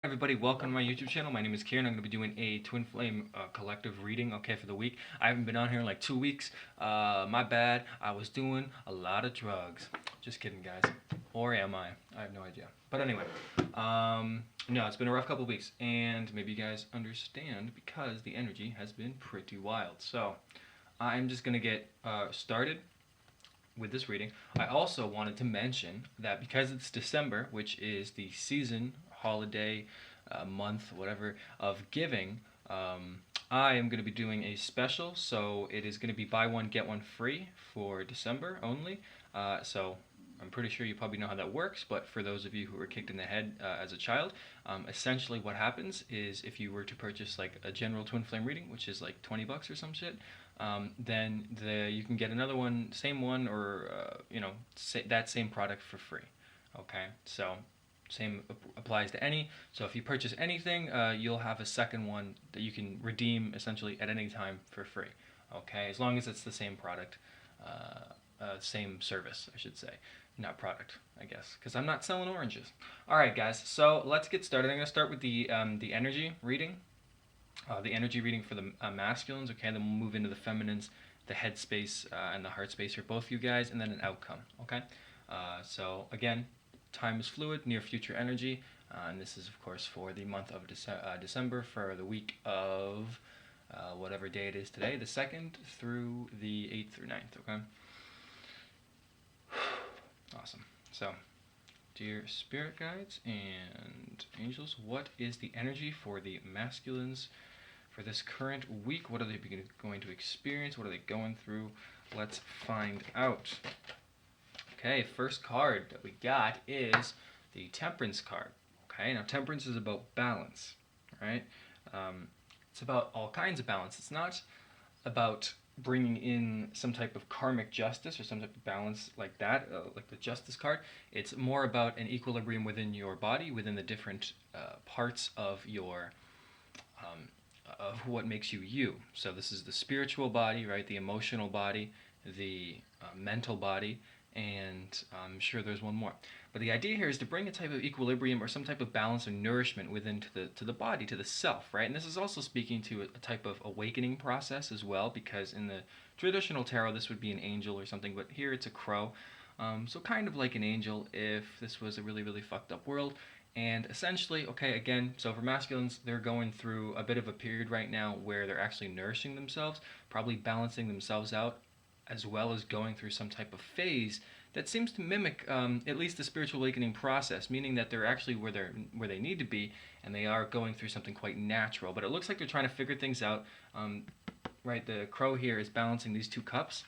Everybody, welcome to my YouTube channel. My name is Kieran. I'm going to be doing a Twin Flame collective reading, okay, for the week. I haven't been on here in like 2 weeks. My bad. I was doing a lot of drugs. Just kidding, guys. Or am I? I have no idea. But anyway, no, it's been a rough couple weeks, and maybe you guys understand because the energy has been pretty wild. So, I'm just going to get started with this reading. I also wanted to mention that because it's December, which is the season, holiday, month, whatever, of giving, I am going to be doing a special. So it is going to be buy one, get one free for December only. So I'm pretty sure you probably know how that works, but for those of you who were kicked in the head as a child, essentially what happens is if you were to purchase like a general twin flame reading, which is like 20 bucks or some shit, then you can get another one, same one, or that same product for free. Okay, so same applies to any. So if you purchase anything, you'll have a second one that you can redeem essentially at any time for free. Okay, as long as it's the same product, same service, I should say, not product, I guess, because I'm not selling oranges. All right, guys. So let's get started. I'm gonna start with the energy reading. The energy reading for the masculines, okay? Then we'll move into the feminines, the head space and the heart space for both you guys, and then an outcome, okay? So again, time is fluid, near future energy, and this is of course for the month of December, for the week of whatever day it is today, the 2nd through the 8th through 9th, okay? Awesome. So, dear spirit guides and angels, what is the energy for the masculines for this current week? What are they going to experience? What are they going through? Let's find out. Okay, first card that we got is the Temperance card. Okay, now Temperance is about balance, right? It's about all kinds of balance. It's not about bringing in some type of karmic justice or some type of balance like that, like the Justice card. It's more about an equilibrium within your body, within the different parts of your of what makes you you. So this is the spiritual body, right? The emotional body, the mental body, and I'm sure there's one more. But the idea here is to bring a type of equilibrium or some type of balance or nourishment within to the body, to the self, right? And this is also speaking to a type of awakening process as well, because in the traditional tarot this would be an angel or something, but here it's a crow. So kind of like an angel if this was a really, really fucked up world. And essentially, okay, again, so for masculines, they're going through a bit of a period right now where they're actually nourishing themselves, probably balancing themselves out, as well as going through some type of phase that seems to mimic at least the spiritual awakening process, meaning that they're actually where they need to be, and they are going through something quite natural. But it looks like they're trying to figure things out. Right, the crow here is balancing these two cups,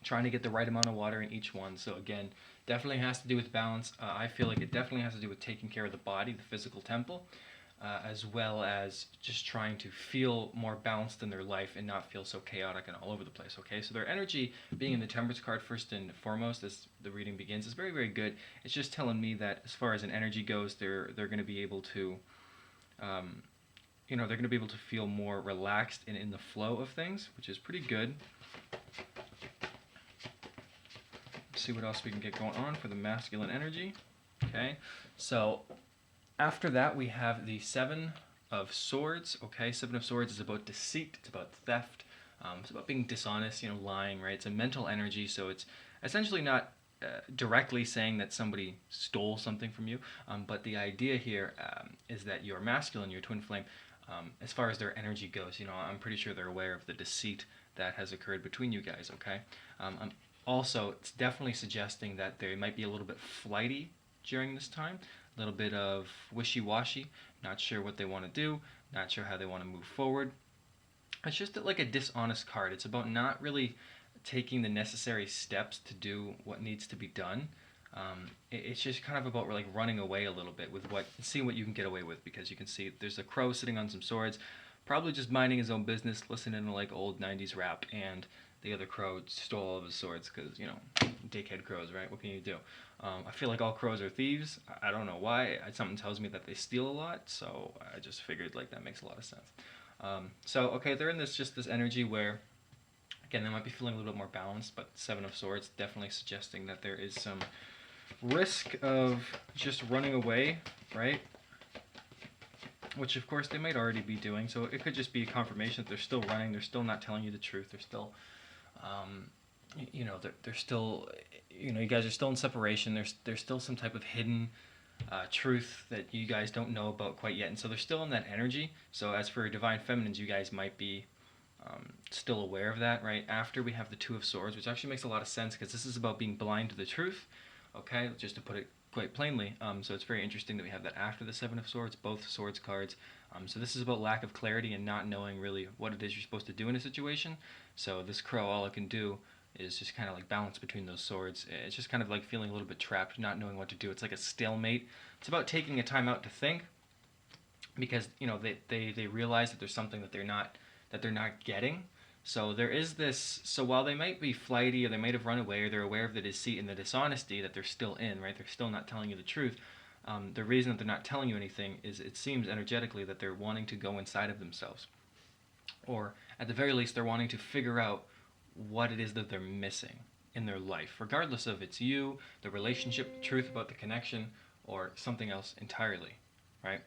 trying to get the right amount of water in each one. So again, definitely has to do with balance. I feel like it definitely has to do with taking care of the body, the physical temple, as well as just trying to feel more balanced in their life and not feel so chaotic and all over the place, okay? So their energy, being in the Temperance card first and foremost as the reading begins, is very, very good. It's just telling me that as far as an energy goes, they're going to be able to, they're going to be able to feel more relaxed and in the flow of things, which is pretty good. Let's see what else we can get going on for the masculine energy, okay? So after that, we have the 7 of Swords, okay? 7 of Swords is about deceit, it's about theft, it's about being dishonest, lying, right? It's a mental energy, so it's essentially not directly saying that somebody stole something from you, but the idea here is that your masculine, your twin flame, as far as their energy goes, I'm pretty sure they're aware of the deceit that has occurred between you guys, okay? Also, it's definitely suggesting that they might be a little bit flighty during this time, a little bit of wishy-washy, not sure what they want to do, not sure how they want to move forward. It's just like a dishonest card. It's about not really taking the necessary steps to do what needs to be done. It's just kind of about like running away a little bit with seeing what you can get away with, because you can see there's a crow sitting on some swords, probably just minding his own business, listening to like old 90s rap, and the other crow stole all of his swords because, dickhead crows, right? What can you do? I feel like all crows are thieves. I don't know why. Something tells me that they steal a lot, so I just figured like that makes a lot of sense. So, okay, they're in this energy where, again, they might be feeling a little bit more balanced, but 7 of Swords definitely suggesting that there is some risk of just running away, right? which of course they might already be doing. So it could just be a confirmation that they're still running, they're still not telling you the truth, they're still, they're still, you guys are still in separation. There's still some type of hidden truth that you guys don't know about quite yet, and so they're still in that energy. So as for divine feminines, you guys might be still aware of that, right? After we have the Two of Swords, which actually makes a lot of sense because this is about being blind to the truth, okay? Just to put it quite plainly. So it's very interesting that we have that after the Seven of Swords, both Swords cards. So this is about lack of clarity and not knowing really what it is you're supposed to do in a situation. So this crow, all it can do is just kind of like balance between those swords. It's just kind of like feeling a little bit trapped, not knowing what to do. It's like a stalemate. It's about taking a time out to think, because they realize that there's something that they're not getting. So there is this. So while they might be flighty, or they might have run away, or they're aware of the deceit and the dishonesty that they're still in, right? They're still not telling you the truth. The reason that they're not telling you anything is, it seems energetically, that they're wanting to go inside of themselves, or at the very least, they're wanting to figure out what it is that they're missing in their life, regardless of it's you, the relationship, the truth about the connection, or something else entirely, right?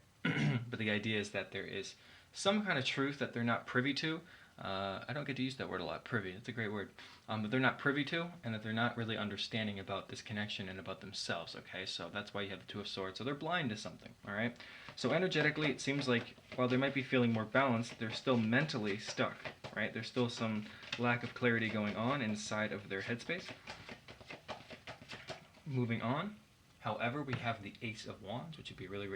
But the idea is that there is some kind of truth that they're not privy to. I don't get to use that word a lot, privy. It's a great word. That they're not privy to, and that they're not really understanding about this connection and about themselves, okay? So that's why you have the Two of Swords. So they're blind to something, all right? So energetically, it seems like while they might be feeling more balanced, they're still mentally stuck, right? There's still some lack of clarity going on inside of their headspace. Moving on. However, we have the Ace of Wands, which would be a really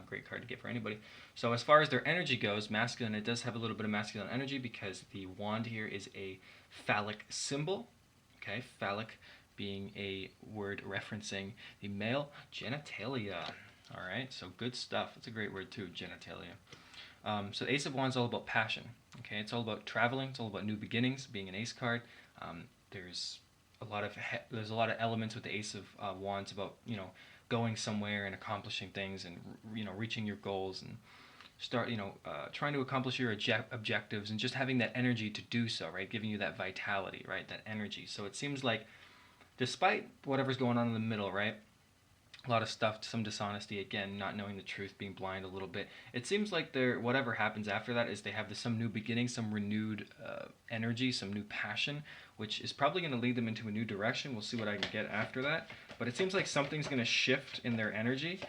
great card to get for anybody. So as far as their energy goes, masculine, it does have a little bit of masculine energy because the wand here is a phallic symbol. Okay, phallic being a word referencing the male genitalia. All right, so good stuff. It's a great word too, genitalia. So the Ace of Wands is all about passion. Okay, it's all about traveling. It's all about new beginnings. Being an Ace card, there's a lot of elements with the Ace of Wands about going somewhere and accomplishing things, and reaching your goals, and start trying to accomplish your objectives, and just having that energy to do so, right? Giving you that vitality, right? That energy. So it seems like, despite whatever's going on in the middle, right? A lot of stuff, some dishonesty, again, not knowing the truth, being blind a little bit. It seems like whatever happens after that is they have some new beginning, some renewed energy, some new passion, which is probably going to lead them into a new direction. We'll see what I can get after that. But it seems like something's going to shift in their energy,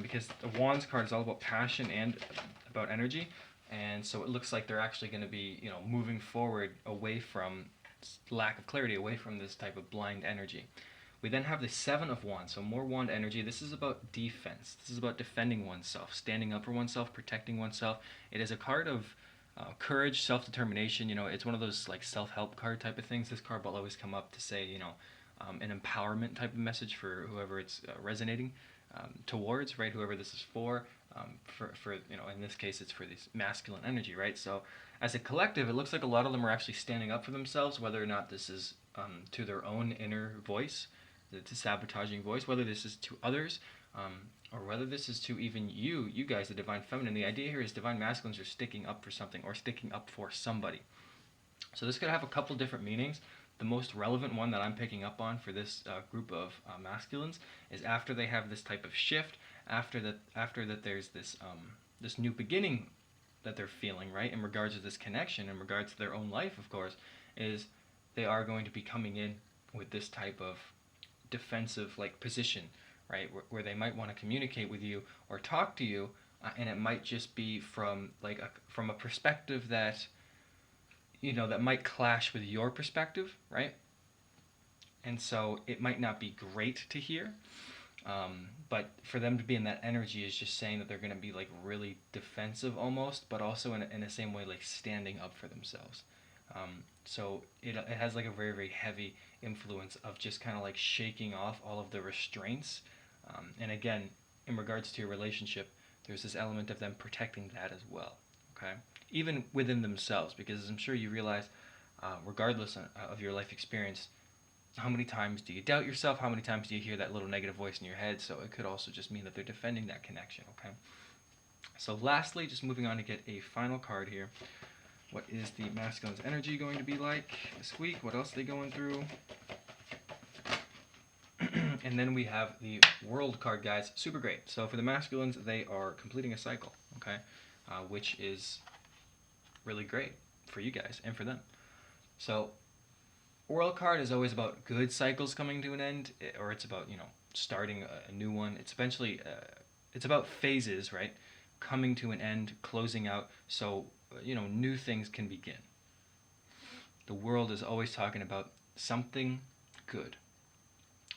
because the Wands card is all about passion and about energy. And so it looks like they're actually going to be, moving forward away from lack of clarity, away from this type of blind energy. We then have the Seven of Wands, so more wand energy. This is about defense. This is about defending oneself, standing up for oneself, protecting oneself. It is a card of courage, self-determination. It's one of those like self-help card type of things. This card will always come up to say, an empowerment type of message for whoever it's resonating towards, right? Whoever this is for in this case, it's for this masculine energy, right? So as a collective, it looks like a lot of them are actually standing up for themselves, whether or not this is to their own inner voice, to sabotaging voice, whether this is to others, or whether this is to even you guys, the divine feminine. The idea here is divine masculines are sticking up for something, or sticking up for somebody. So this could have a couple different meanings. The most relevant one that I'm picking up on for this group of masculines is after they have this type of shift, after that there's this this new beginning that they're feeling, right, in regards to this connection, in regards to their own life, of course, is they are going to be coming in with this type of defensive position, right, where they might want to communicate with you or talk to you, and it might just be from a perspective that that might clash with your perspective, right? And so it might not be great to hear, but for them to be in that energy is just saying that they're going to be really defensive almost, but also in the same way standing up for themselves. So it has a very, very heavy influence of just kind of shaking off all of the restraints. And again, in regards to your relationship, there's this element of them protecting that as well, okay? Even within themselves, because as I'm sure you realize, regardless of your life experience, how many times do you doubt yourself? How many times do you hear that little negative voice in your head? So it could also just mean that they're defending that connection, okay? So lastly, just moving on to get a final card here. What is the masculine's energy going to be like this week? What else are they going through? And then we have the World card, guys. Super great. So for the masculines, they are completing a cycle, okay, which is really great for you guys and for them. So World card is always about good cycles coming to an end, or it's about starting a new one. It's eventually it's about phases, right? Coming to an end, closing out, so new things can begin. The World is always talking about something good.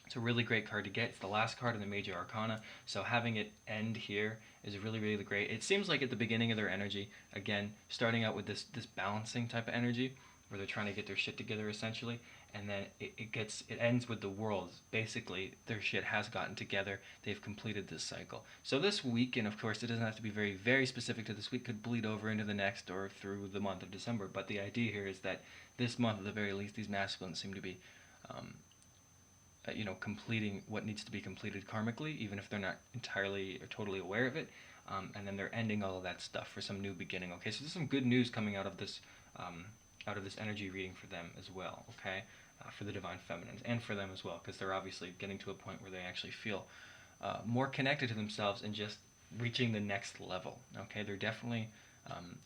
It's a really great card to get. It's the last card in the Major Arcana, so having it end here is really, really great. It seems like at the beginning of their energy, again, starting out with this balancing type of energy, where they're trying to get their shit together essentially, and then it ends with the World. Basically, their shit has gotten together. They've completed this cycle. So this week, and of course it doesn't have to be very, very specific to this week, could bleed over into the next or through the month of December, but the idea here is that this month, at the very least, these masculines seem to be completing what needs to be completed karmically, even if they're not entirely or totally aware of it, and then they're ending all of that stuff for some new beginning. Okay, so there's some good news coming out of this energy reading for them as well. Okay, for the divine feminines and for them as well, because they're obviously getting to a point where they actually feel more connected to themselves and just reaching the next level. Okay, they're definitely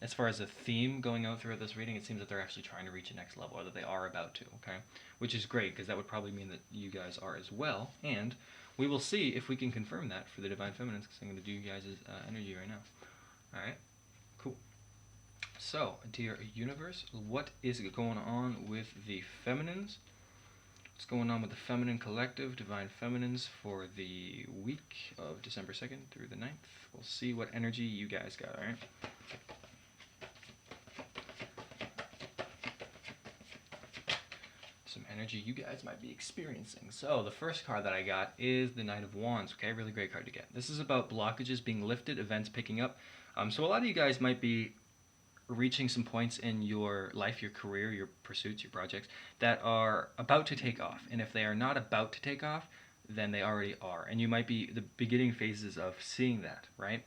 as far as a theme going out throughout this reading, it seems that they're actually trying to reach a next level, or that they are about to, okay? Which is great, because that would probably mean that you guys are as well, and we will see if we can confirm that for the Divine Feminines, because I'm going to do you guys' energy right now. Alright, cool. So, dear universe, what is going on with the feminines? What's going on with the feminine collective, Divine Feminines, for the week of December 2nd through the 9th? We'll see what energy you guys got, alright? Some energy you guys might be experiencing. So the first card that I got is the Knight of Wands. Okay, really great card to get. This is about blockages being lifted, events picking up. So a lot of you guys might be reaching some points in your life, your career, your pursuits, your projects that are about to take off. And if they are not about to take off, then they already are. And you might be the beginning phases of seeing that, right?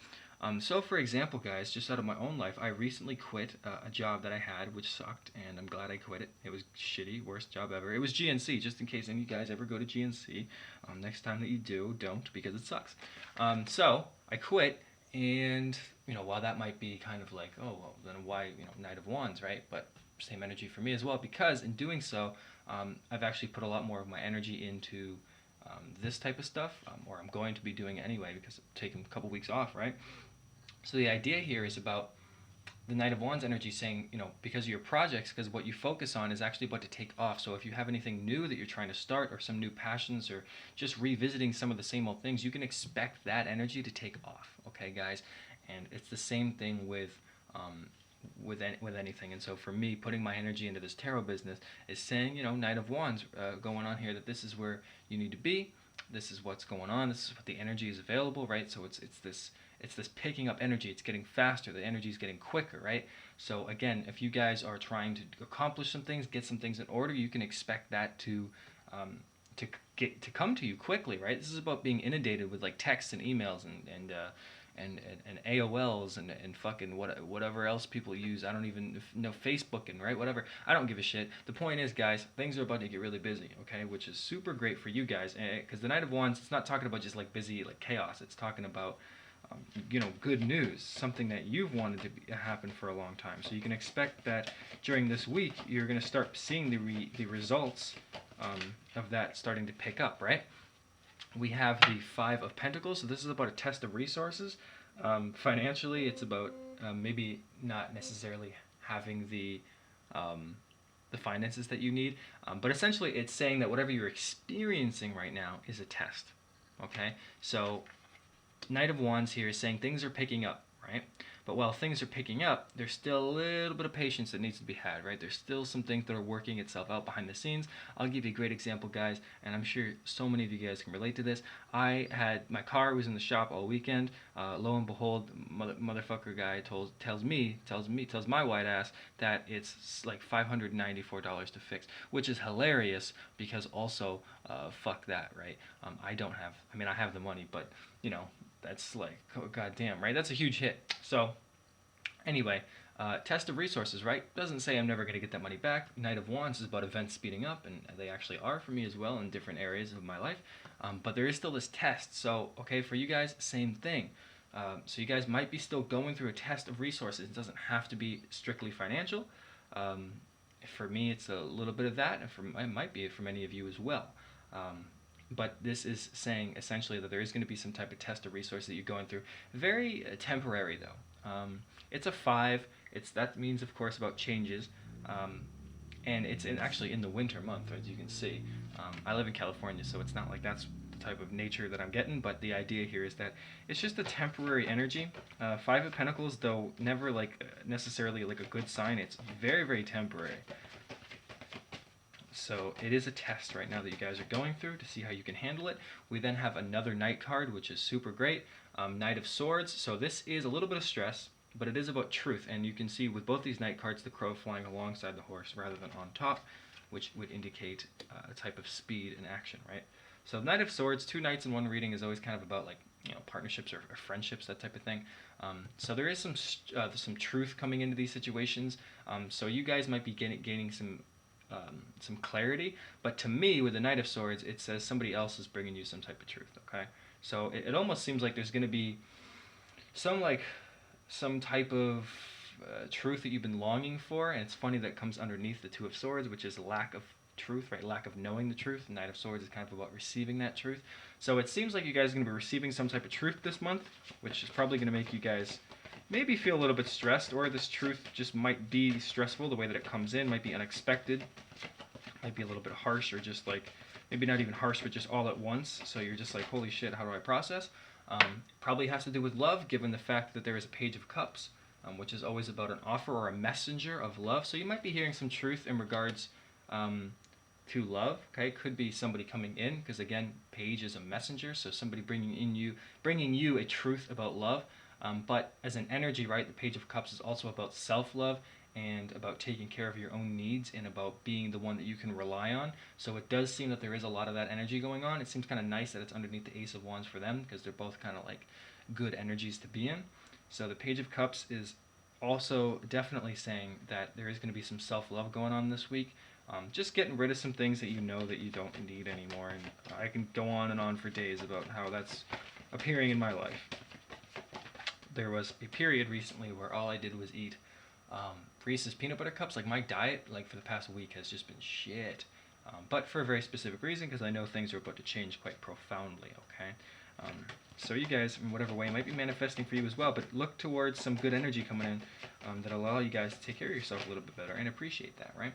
So for example, guys, just out of my own life, I recently quit a job that I had, which sucked, and I'm glad I quit it. It was shitty, worst job ever. It was GNC, just in case any of you guys ever go to GNC. Next time that you do, don't, because it sucks. So I quit, and while that might be kind of like, oh, well, then why, Knight of Wands, right? But same energy for me as well, because in doing so, I've actually put a lot more of my energy into this type of stuff, or I'm going to be doing it anyway, because I'm taking a couple weeks off, right? So the idea here is about the Knight of Wands energy saying, because of your projects, because what you focus on is actually about to take off. So if you have anything new that you're trying to start, or some new passions, or just revisiting some of the same old things, you can expect that energy to take off, okay, guys? And it's the same thing with anything. And so for me, putting my energy into this tarot business is saying, Knight of Wands going on here, that this is where you need to be. This is what's going on. This is what the energy is available, right? So it's this picking up energy. It's getting faster. The energy is getting quicker, right? So again, if you guys are trying to accomplish some things, get some things in order, you can expect that to come to you quickly, right? This is about being inundated with like texts and emails and AOLs and fucking whatever else people use. I don't even know, Facebooking, right? Whatever. I don't give a shit. The point is, guys, things are about to get really busy, okay? Which is super great for you guys, because the Knight of Wands, it's not talking about just like busy, like chaos. It's talking about good news, something that you've wanted to happen for a long time. So you can expect that during this week, you're going to start seeing the results of that starting to pick up, right? We have the Five of Pentacles, so this is about a test of resources. Financially, it's about maybe not necessarily having the finances that you need, but essentially it's saying that whatever you're experiencing right now is a test, okay? So Knight of Wands here is saying things are picking up, right? But while things are picking up, there's still a little bit of patience that needs to be had, right? There's still some things that are working itself out behind the scenes. I'll give you a great example, guys, and I'm sure so many of you guys can relate to this. My car was in the shop all weekend. Lo and behold, motherfucker guy tells my white ass that it's like $594 to fix, which is hilarious, because also, fuck that, right? I have the money, but, that's like, oh, goddamn, right? That's a huge hit. So, anyway, Test of resources, right? Doesn't say I'm never going to get that money back. Knight of Wands is about events speeding up, and they actually are for me as well in different areas of my life. But there is still this test. So, okay, for you guys, same thing. So you guys might be still going through a test of resources. It doesn't have to be strictly financial. Um, for me, it's a little bit of that, and it might be for many of you as well. But this is saying essentially that there is going to be some type of test of resource that you're going through. Very temporary though. It's a 5. That means of course about changes, and it's actually in the winter month, as you can see. I live in California, so it's not like that's the type of nature that I'm getting. But the idea here is that it's just a temporary energy. 5 of Pentacles, though, never like necessarily like a good sign. It's very, very temporary. So it is a test right now that you guys are going through to see how you can handle it. We then have another Knight card, which is super great. Knight of Swords. So this is a little bit of stress, but it is about truth. And you can see with both these Knight cards, the crow flying alongside the horse rather than on top, which would indicate a type of speed and action, right? So Knight of Swords, 2 knights in one reading is always kind of about like, partnerships or friendships, that type of thing. So there is some truth coming into these situations. So you guys might be gaining some clarity, but to me, with the Knight of Swords, it says somebody else is bringing you some type of truth. Okay, so it almost seems like there's going to be some type of truth that you've been longing for, and it's funny that it comes underneath the Two of Swords, which is lack of truth, right? Lack of knowing the truth. The Knight of Swords is kind of about receiving that truth. So it seems like you guys are going to be receiving some type of truth this month, which is probably going to make you guys maybe feel a little bit stressed, or this truth just might be stressful. The way that it comes in might be unexpected, might be a little bit harsh, or just like maybe not even harsh, but just all at once. So you're just like, holy shit, how do I process? Probably has to do with love, given the fact that there is a Page of Cups, which is always about an offer or a messenger of love. So you might be hearing some truth in regards to love. Okay, could be somebody coming in, because again, Page is a messenger, so somebody bringing you a truth about love. But as an energy, right, the Page of Cups is also about self-love and about taking care of your own needs and about being the one that you can rely on. So it does seem that there is a lot of that energy going on. It seems kind of nice that it's underneath the Ace of Wands for them, because they're both kind of like good energies to be in. So the Page of Cups is also definitely saying that there is going to be some self-love going on this week. Just getting rid of some things that you know that you don't need anymore. And I can go on and on for days about how that's appearing in my life. There was a period recently where all I did was eat Reese's peanut butter cups. Like, my diet, like, for the past week has just been shit. But for a very specific reason, because I know things are about to change quite profoundly, okay? So you guys, in whatever way, might be manifesting for you as well, but look towards some good energy coming in that'll allow you guys to take care of yourself a little bit better and appreciate that, right?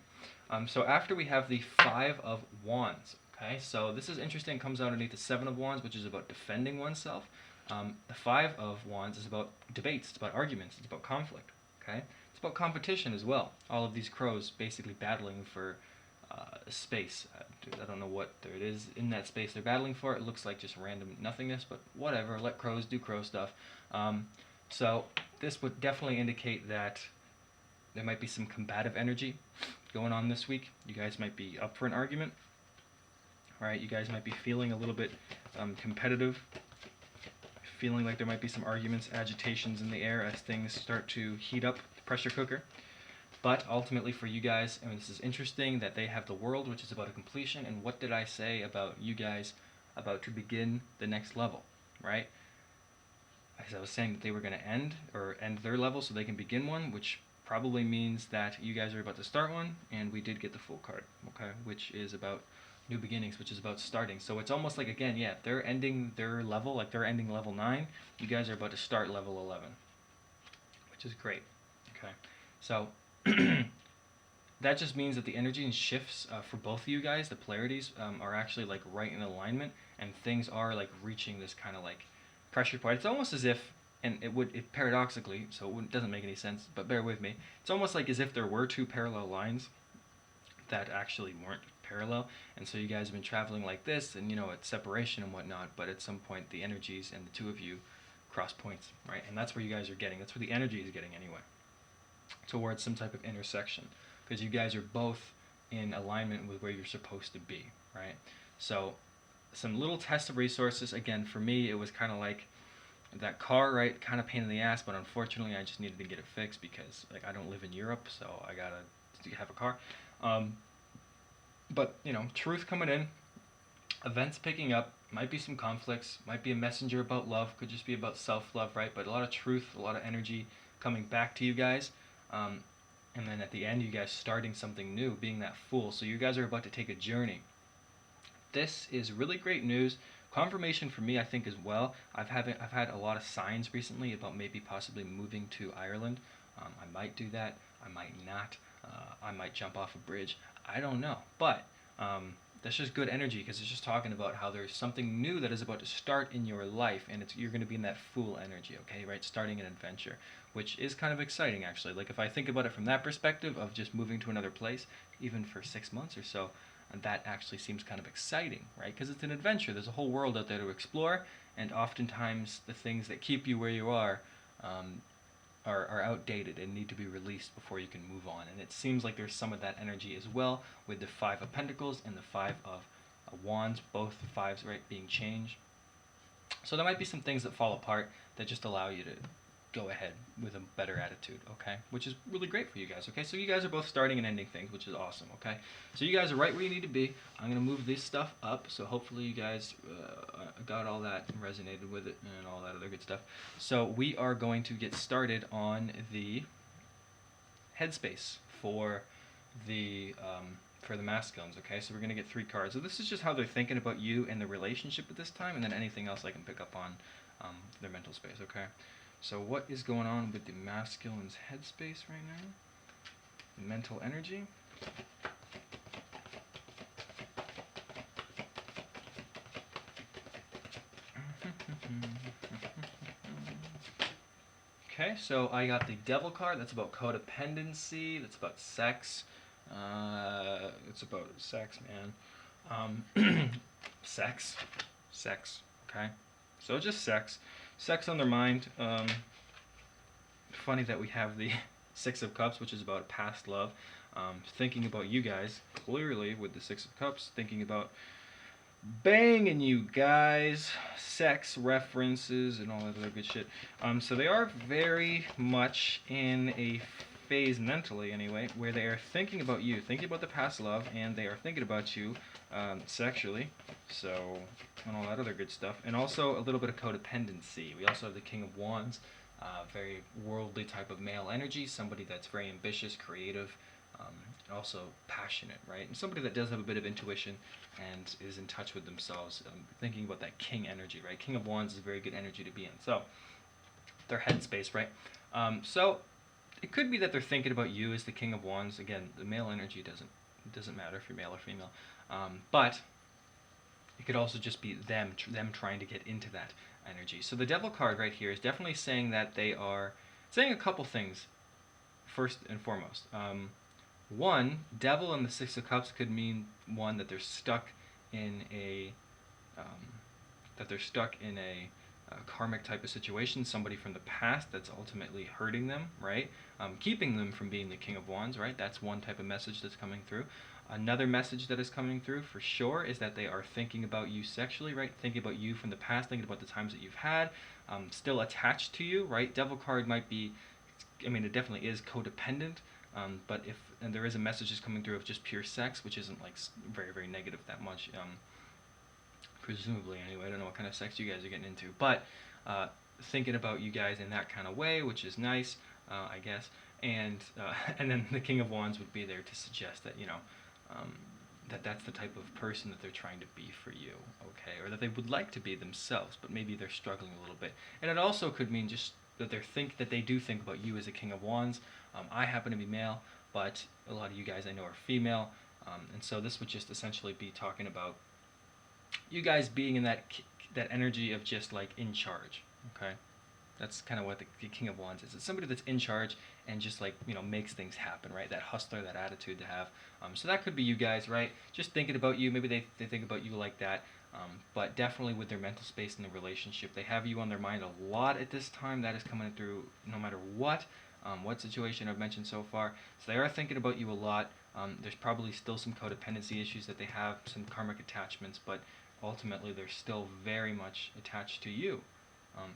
So after we have the 5 of Wands, okay? So this is interesting. It comes out underneath the 7 of Wands, which is about defending oneself. The 5 of Wands is about debates, it's about arguments, it's about conflict, okay? It's about competition as well. All of these crows basically battling for space. I don't know what it is in that space they're battling for. It looks like just random nothingness, but whatever. Let crows do crow stuff. So this would definitely indicate that there might be some combative energy going on this week. You guys might be up for an argument, right? You guys might be feeling a little bit competitive, feeling like there might be some arguments, agitations in the air as things start to heat up the pressure cooker. But ultimately for you guys, I mean, this is interesting that they have the World, which is about a completion. And what did I say about you guys about to begin the next level, right? As I was saying that they were going to end their level so they can begin one, which probably means that you guys are about to start one. And we did get the Fool card, okay, which is about new beginnings, which is about starting. So it's almost like, again, yeah, they're ending their level, like they're ending level 9. You guys are about to start level 11, which is great, okay? So that just means that the energy and shifts for both of you guys, the polarities, are actually like right in alignment, and things are like reaching this kind of like pressure point. It's almost as if, and it paradoxically, so it doesn't make any sense, but bear with me. It's almost like as if there were 2 parallel lines that actually weren't parallel, and so you guys have been traveling like this, and it's separation and whatnot, but at some point the energies and the 2 of you cross points, right? And that's where you guys are getting, that's where the energy is getting anyway, towards some type of intersection, because you guys are both in alignment with where you're supposed to be, right? So some little tests of resources. Again, for me, it was kind of like That car, right, kind of pain in the ass, but unfortunately I just needed to get it fixed because like I don't live in Europe, so I gotta have a car. Um, but truth coming in, events picking up, might be some conflicts, might be a messenger about love, could just be about self-love, right? But a lot of truth, a lot of energy coming back to you guys. Um, and then at the end, you guys starting something new, being that fool. So you guys are about to take a journey. This is really great news. Confirmation for me, I think, as well. I've had a lot of signs recently about maybe possibly moving to Ireland. I might do that. I might not. I might jump off a bridge. I don't know. But that's just good energy because it's just talking about how there's something new that is about to start in your life, and you're going to be in that fool energy, okay, right? Starting an adventure, which is kind of exciting, actually. Like if I think about it from that perspective of just moving to another place, even for 6 months or so, and that actually seems kind of exciting, right? Because it's an adventure. There's a whole world out there to explore, and oftentimes the things that keep you where you um, are outdated and need to be released before you can move on. And it seems like there's some of that energy as well with the Five of Pentacles and the Five of Wands, both the fives, right, being changed. So there might be some things that fall apart that just allow you to go ahead with a better attitude, okay? Which is really great for you guys, okay? So you guys are both starting and ending things, which is awesome, okay? So you guys are right where you need to be. I'm going to move this stuff up, so hopefully you guys got all that and resonated with it and all that other good stuff. So we are going to get started on the headspace for the masculines, okay? So we're going to get 3 cards. So this is just how they're thinking about you and the relationship at this time, and then anything else I can pick up on their mental space, okay? So what is going on with the masculine's headspace right now? The mental energy. Okay, so I got the Devil card. That's about codependency. That's about sex. It's about sex, man. Sex. Okay. So just sex. Sex on their mind. Funny that we have the Six of Cups, which is about past love. Thinking about you guys, clearly with the Six of Cups, thinking about banging you guys, sex references, and all that other good shit. So they are very much in a phase, mentally anyway, where they are thinking about you, thinking about the past love, and they are thinking about you sexually, so, and all that other good stuff. And also a little bit of codependency. We also have the King of Wands, very worldly type of male energy, somebody that's very ambitious, creative, and also passionate, right? And somebody that does have a bit of intuition and is in touch with themselves, thinking about that king energy, right? King of Wands is a very good energy to be in. So, their headspace, right? So, it could be that they're thinking about you as the King of Wands. Again, the male energy doesn't matter if you're male or female. But it could also just be them trying to get into that energy. So the Devil card right here is definitely saying that they are saying a couple things. First and foremost, one, Devil and the Six of Cups could mean one that they're stuck in a karmic type of situation, somebody from the past that's ultimately hurting them, right? Keeping them from being the King of Wands, right? That's one type of message that's coming through. Another message that is coming through for sure is that they are thinking about you sexually, right? Thinking about you from the past, thinking about the times that you've had, still attached to you, right? Devil card might be, I mean, it definitely is codependent, but and there is a message that's coming through of just pure sex, which isn't like very, very negative that much, presumably anyway. I don't know what kind of sex you guys are getting into, but thinking about you guys in that kind of way, which is nice, I guess. And then the King of Wands would be there to suggest that that's the type of person that they're trying to be for you, okay, or that they would like to be themselves, but maybe they're struggling a little bit. And it also could mean just that they do think about you as a King of Wands. I happen to be male, but a lot of you guys I know are female, and so this would just essentially be talking about you guys being in that energy of just like in charge, okay? That's kind of what the King of Wands is. It's somebody that's in charge and just like, makes things happen, right? That hustler, that attitude to have. So that could be you guys, right? Just thinking about you. Maybe they think about you like that. But definitely with their mental space in the relationship, they have you on their mind a lot at this time. That is coming through no matter what situation I've mentioned so far. So they are thinking about you a lot. There's probably still some codependency issues that they have, some karmic attachments, but ultimately they're still very much attached to you.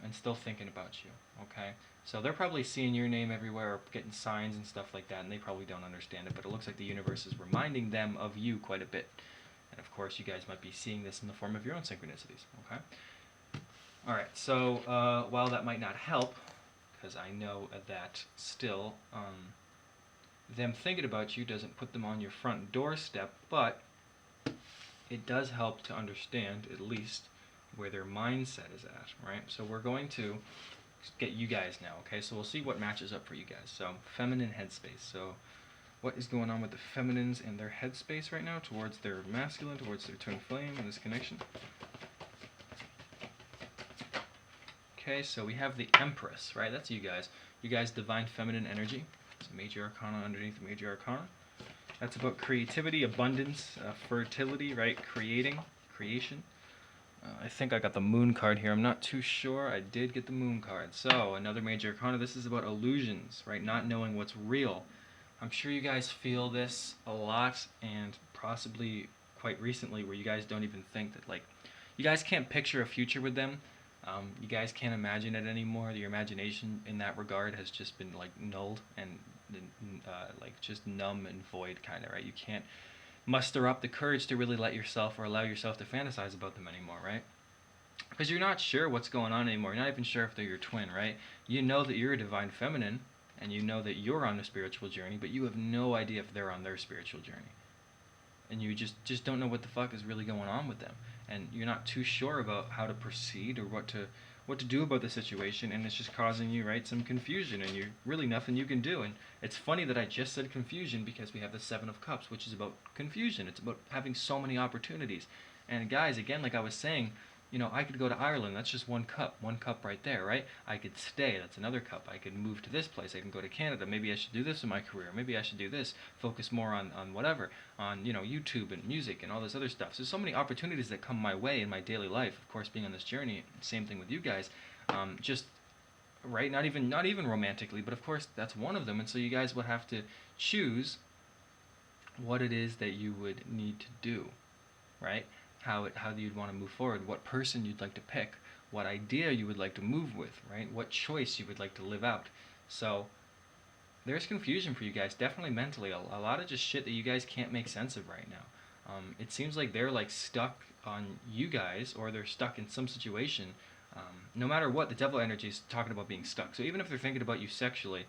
and still thinking about you. Okay, so they're probably seeing your name everywhere or getting signs and stuff like that, and they probably don't understand it, but it looks like the universe is reminding them of you quite a bit. And of course, you guys might be seeing this in the form of your own synchronicities. Okay. All right. So while that might not help, because I know that still them thinking about you doesn't put them on your front doorstep, but it does help to understand at least where their mindset is at, right? So we're going to get you guys now, okay? So we'll see what matches up for you guys. So feminine headspace. So what is going on with the feminines and their headspace right now towards their masculine, towards their twin flame and this connection? Okay, so we have the Empress, right? That's you guys. You guys, divine feminine energy. It's a major arcana underneath the major arcana. That's about creativity, abundance, fertility, right? Creation. I think I got the moon card here. I'm not too sure. I did get the moon card. So, another major arcana. This is about illusions, right? Not knowing what's real. I'm sure you guys feel this a lot, and possibly quite recently, where you guys don't even think that, like, you guys can't picture a future with them. You guys can't imagine it anymore. Your imagination in that regard has just been, like, nulled and, like, just numb and void, kind of, right? You can't muster up the courage to really let yourself or allow yourself to fantasize about them anymore, right? Because you're not sure what's going on anymore. You're not even sure if they're your twin, right? You know that you're a divine feminine, and you know that you're on a spiritual journey, but you have no idea if they're on their spiritual journey. And you just don't know what the fuck is really going on with them. And you're not too sure about how to proceed or what to do about the situation, and it's just causing you, right, some confusion, and you're really nothing you can do. And it's funny that I just said confusion, because we have the Seven of Cups, which is about confusion. It's about having so many opportunities. And guys, again, like I was saying, you know, I could go to Ireland. That's just one cup right there, right? I could stay. That's another cup. I could move to this place. I can go to Canada. Maybe I should do this in my career. Maybe I should do this. Focus more on whatever, on, you know, YouTube and music and all this other stuff. So there's so many opportunities that come my way in my daily life. Of course, being on this journey, same thing with you guys. Just right, not even romantically, but of course that's one of them. And so you guys would have to choose what it is that you would need to do, right? How you'd want to move forward, what person you'd like to pick, what idea you would like to move with, right? What choice you would like to live out. So there's confusion for you guys, definitely mentally. A lot of just shit that you guys can't make sense of right now. It seems like they're like stuck on you guys, or they're stuck in some situation. No matter what, the devil energy is talking about being stuck. So even if they're thinking about you sexually,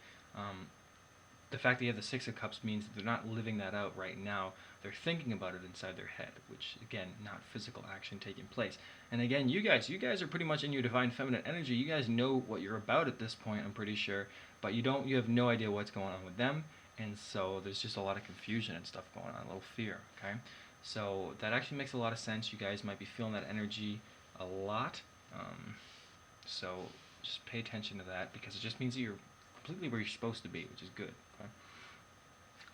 the fact that you have the Six of Cups means that they're not living that out right now. They're thinking about it inside their head, which, again, not physical action taking place. And again, you guys are pretty much in your divine feminine energy. You guys know what you're about at this point, I'm pretty sure, but you have no idea what's going on with them, and so there's just a lot of confusion and stuff going on, a little fear, okay? So that actually makes a lot of sense. You guys might be feeling that energy a lot, so just pay attention to that, because it just means that you're completely where you're supposed to be, which is good. Okay?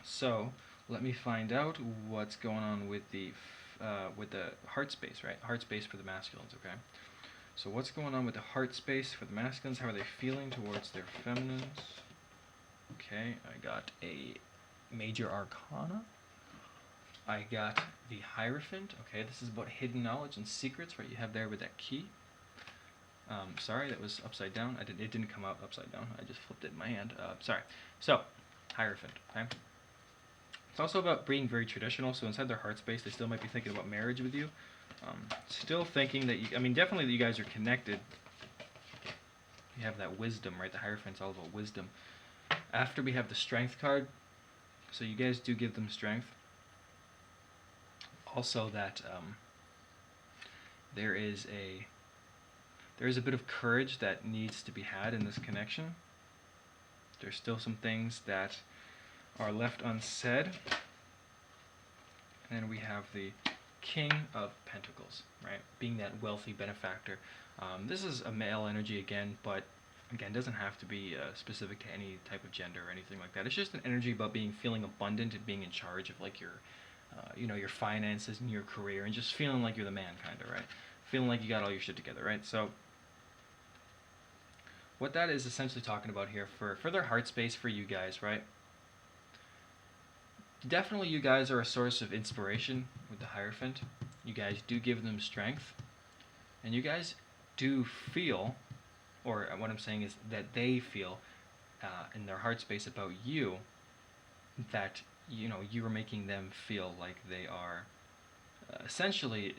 So let me find out what's going on with the heart space, right? Heart space for the masculines. Okay. So what's going on with the heart space for the masculines? How are they feeling towards their feminines? Okay, I got a major arcana. I got the Hierophant. Okay, this is about hidden knowledge and secrets, right? You have there with that key. Sorry, that was upside down. It didn't come out upside down. I just flipped it in my hand. Sorry. So, Hierophant. Okay. It's also about being very traditional. So inside their heart space, they still might be thinking about marriage with you. Still thinking that definitely that you guys are connected. You have that wisdom, right? The Hierophant's all about wisdom. After we have the Strength card, so you guys do give them strength. Also, that there is a bit of courage that needs to be had in this connection. There's still some things that are left unsaid. And then we have the King of Pentacles, right? Being that wealthy benefactor. This is a male energy again, but again, doesn't have to be specific to any type of gender or anything like that. It's just an energy about feeling abundant and being in charge of like your finances and your career, and just feeling like you're the man, kind of, right? Feeling like you got all your shit together, right? So what that is essentially talking about here for their heart space for you guys, right? Definitely you guys are a source of inspiration with the Hierophant. You guys do give them strength. And you guys do feel or what I'm saying is that they feel in their heart space about you, that you are making them feel like they are essentially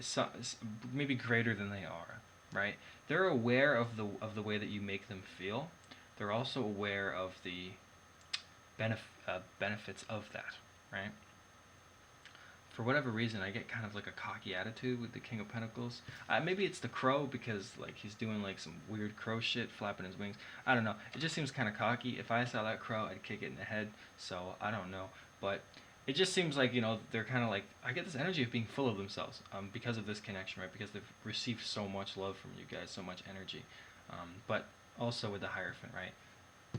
maybe greater than they are, right? They're aware of the way that you make them feel. They're also aware of the benefits of that, right? For whatever reason, I get kind of like a cocky attitude with the King of Pentacles. Maybe it's the crow, because like he's doing like some weird crow shit, flapping his wings. I don't know. It just seems kind of cocky. If I saw that crow, I'd kick it in the head. So I don't know, but it just seems like they're kind of like, I get this energy of being full of themselves because of this connection, right? Because they've received so much love from you guys, so much energy, but also with the Hierophant, right?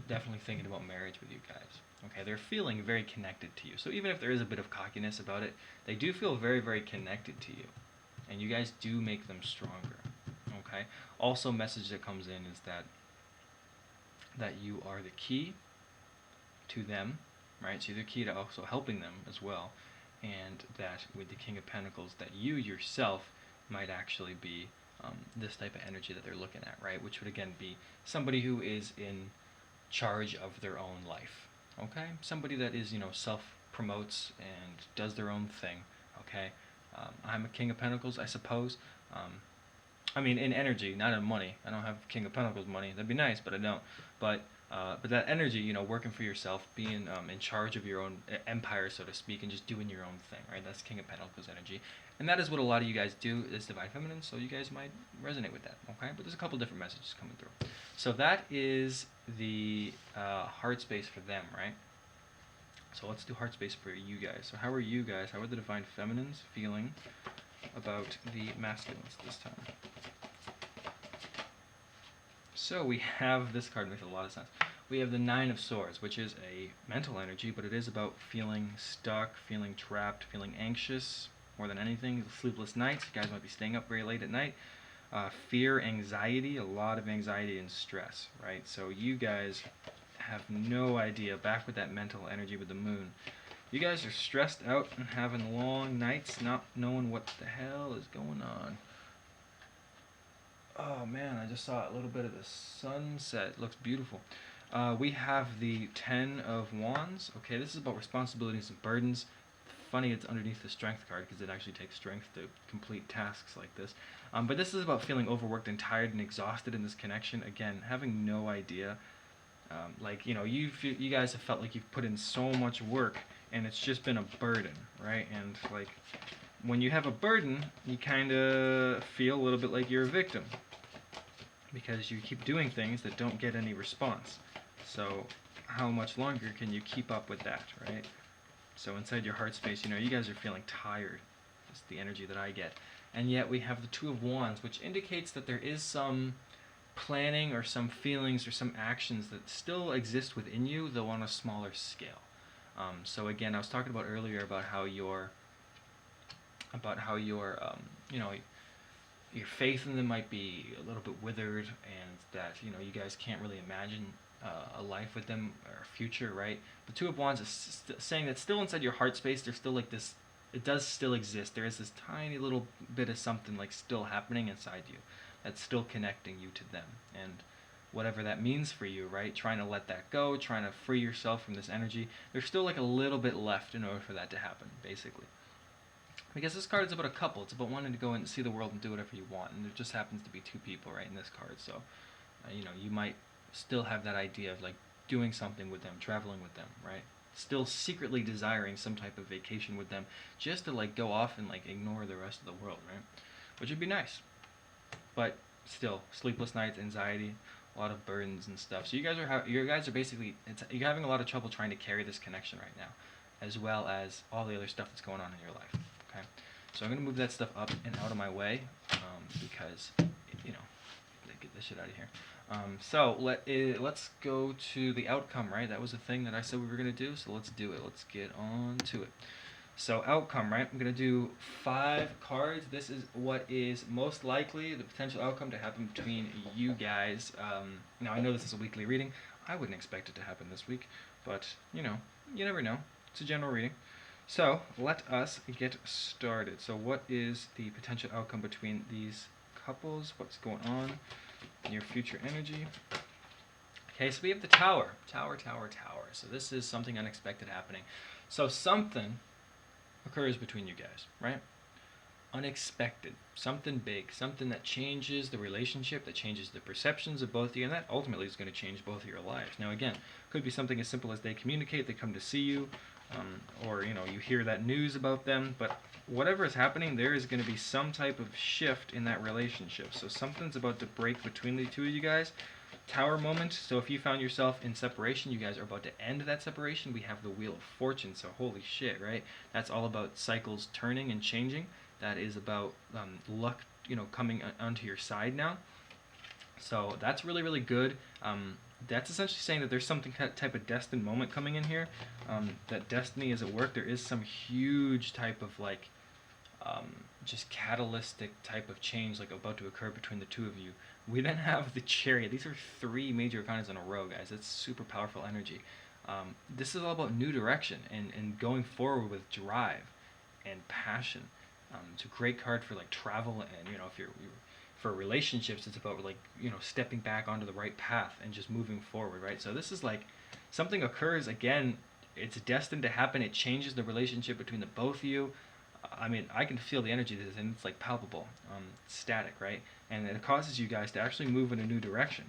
Definitely thinking about marriage with you guys. Okay, they're feeling very connected to you. So even if there is a bit of cockiness about it, they do feel very, very connected to you. And you guys do make them stronger. Okay? Also, message that comes in is that you are the key to them, right? So you're the key to also helping them as well. And that with the King of Pentacles, that you yourself might actually be this type of energy that they're looking at, right? Which would again be somebody who is in charge of their own life. Okay, somebody that is self-promotes and does their own thing. Okay, I'm a King of Pentacles, I suppose. I mean, in energy, not in money. I don't have King of Pentacles money. That'd be nice, but I don't. But that energy, working for yourself, being in charge of your own empire, so to speak, and just doing your own thing, right? That's King of Pentacles energy, and that is what a lot of you guys do as Divine Feminine. So you guys might resonate with that, okay? But there's a couple different messages coming through. So that is the heart space for them, right? So let's do heart space for you guys. So how are you guys? How are the Divine Feminines feeling about the masculines this time? So we have this card, makes a lot of sense. We have the Nine of Swords, which is a mental energy, but it is about feeling stuck, feeling trapped, feeling anxious more than anything. Sleepless nights. You guys might be staying up very late at night. Fear, anxiety, a lot of anxiety and stress, right? So you guys have no idea, back with that mental energy with the moon. You guys are stressed out and having long nights, not knowing what the hell is going on. Oh man, I just saw a little bit of the sunset. It looks beautiful. We have the Ten of Wands. Okay, this is about responsibilities and burdens. Funny it's underneath the Strength card, because it actually takes strength to complete tasks like this. But this is about feeling overworked and tired and exhausted in this connection. Again, having no idea. You guys have felt like you've put in so much work, and it's just been a burden, right? And like, when you have a burden, you kind of feel a little bit like you're a victim, because you keep doing things that don't get any response. So how much longer can you keep up with that, right? So inside your heart space, you guys are feeling tired. That's the energy that I get. And yet we have the Two of Wands, which indicates that there is some planning or some feelings or some actions that still exist within you, though on a smaller scale. So again, I was talking about earlier about how your your faith in them might be a little bit withered, and that you guys can't really imagine a life with them or a future, right? The Two of Wands is saying that still inside your heart space, there's still like this. It does still exist. There is this tiny little bit of something like still happening inside you, that's still connecting you to them, and whatever that means for you, right? Trying to let that go, trying to free yourself from this energy. There's still like a little bit left in order for that to happen, basically. Because this card is about a couple. It's about wanting to go and see the world and do whatever you want. And there just happens to be two people right in this card. So, you might still have that idea of like doing something with them, traveling with them, right? Still secretly desiring some type of vacation with them, just to like go off and like ignore the rest of the world, right? Which would be nice. But still, sleepless nights, anxiety, a lot of burdens and stuff. So you guys are basically, you're having a lot of trouble trying to carry this connection right now, as well as all the other stuff that's going on in your life. Okay, so I'm gonna move that stuff up and out of my way, because get this shit out of here. So let's go to the outcome, right? That was the thing that I said we were gonna do. So let's do it. Let's get on to it. So outcome, right? I'm gonna do 5 cards. This is what is most likely the potential outcome to happen between you guys. Now I know this is a weekly reading. I wouldn't expect it to happen this week, but you never know. It's a general reading. So let us get started. So what is the potential outcome between these couples? What's going on? your future energy. Okay, so we have the Tower. Tower. So this is something unexpected happening. So something occurs between you guys, right? Unexpected, something big, something that changes the relationship, that changes the perceptions of both of you, and that ultimately is going to change both of your lives. Now again, could be something as simple as they communicate, they come to see you, or you hear that news about them, but whatever is happening, there is going to be some type of shift in that relationship. So something's about to break between the two of you guys. Tower moment. So if you found yourself in separation, you guys are about to end that separation. We have the Wheel of Fortune, so holy shit, right? That's all about cycles turning and changing. That is about luck, coming onto your side now. So that's really, really good. That's essentially saying that there's something type of destined moment coming in here. That destiny is at work. There is some huge type of just catalytic type of change about to occur between the two of you. We then have the Chariot. These are 3 major arcanas in a row, guys. That's super powerful energy. This is all about new direction and going forward with drive and passion. It's a great card for travel, and if you're for relationships, it's about stepping back onto the right path and just moving forward, right? So this is something occurs again. It's destined to happen. It changes the relationship between the both of you. I mean, I can feel the energy of this, and it's palpable, static, right? And it causes you guys to actually move in a new direction.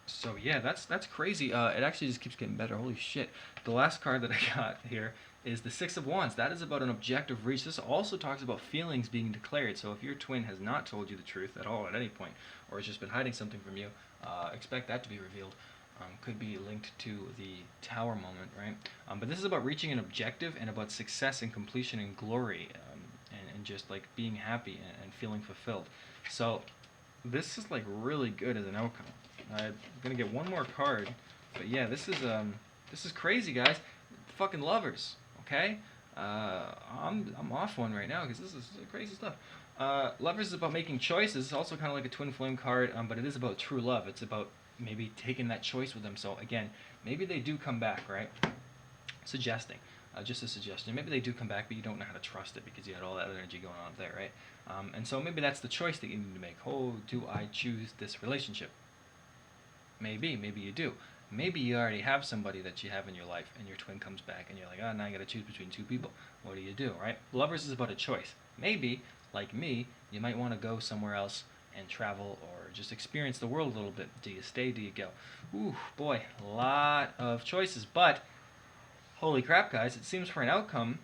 So yeah, that's crazy. It actually just keeps getting better. Holy shit! The last card that I got here is the Six of Wands. That is about an objective reach. This also talks about feelings being declared. So if your twin has not told you the truth at all at any point, or has just been hiding something from you, expect that to be revealed. Could be linked to the Tower moment, right? But this is about reaching an objective and about success and completion and glory, and just being happy and feeling fulfilled. So this is really good as an outcome. I'm gonna get one more card, but yeah, this is crazy, guys. Fucking Lovers, okay? I'm off one right now because this is crazy stuff. Lovers is about making choices. It's also kind of like a twin flame card, but it is about true love. It's about maybe taking that choice with them. So again, maybe they do come back, right? Suggesting, just a suggestion. Maybe they do come back, but you don't know how to trust it because you had all that energy going on up there, right? And so maybe that's the choice that you need to make. Oh, do I choose this relationship? Maybe you do. Maybe you already have somebody that you have in your life, and your twin comes back, and you're like, oh, now I got to choose between 2 people. What do, right? Lovers is about a choice. Maybe, like me, you might want to go somewhere else and travel or just experience the world a little bit. Do you stay? Do you go? Ooh, boy, a lot of choices. But, holy crap, guys, it seems for an outcome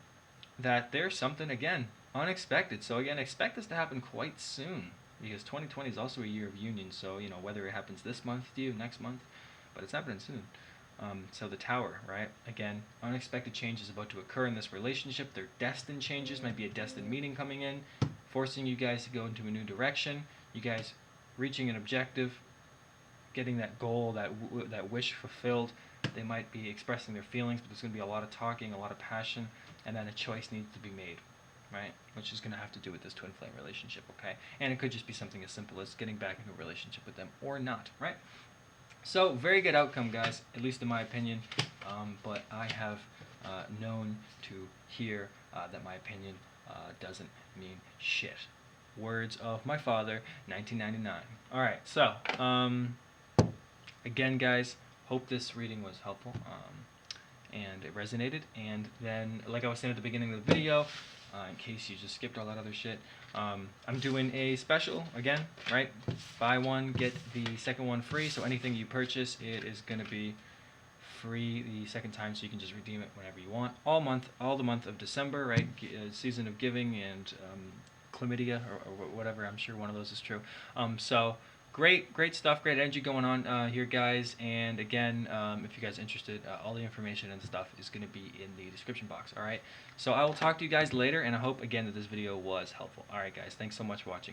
that there's something, again, unexpected. So, again, expect this to happen quite soon, because 2020 is also a year of union. So, whether it happens this month to you, next month, but it's happening soon. So the Tower, right? Again, unexpected change is about to occur in this relationship. They're destined changes. Might be a destined meeting coming in, forcing you guys to go into a new direction. You guys reaching an objective, getting that goal, that wish fulfilled. They might be expressing their feelings, but there's going to be a lot of talking, a lot of passion, and then a choice needs to be made, right? Which is going to have to do with this twin flame relationship, okay? And it could just be something as simple as getting back into a relationship with them or not, right? So, very good outcome, guys, at least in my opinion, but I have known to hear that my opinion doesn't mean shit. Words of my father, 1999. Alright, so, again, guys, hope this reading was helpful, and it resonated, and then, like I was saying at the beginning of the video, in case you just skipped all that other shit, I'm doing a special again, right? Buy one, get the second one free. So anything you purchase, it is going to be free the second time, so you can just redeem it whenever you want. All the month of December, right? Season of giving and chlamydia or whatever. I'm sure one of those is true. So great stuff, great energy going on here, guys. And again, if you guys are interested, all the information and stuff is going to be in the description box. All right. So I will talk to you guys later, and I hope again that this video was helpful. All right, guys. Thanks so much for watching.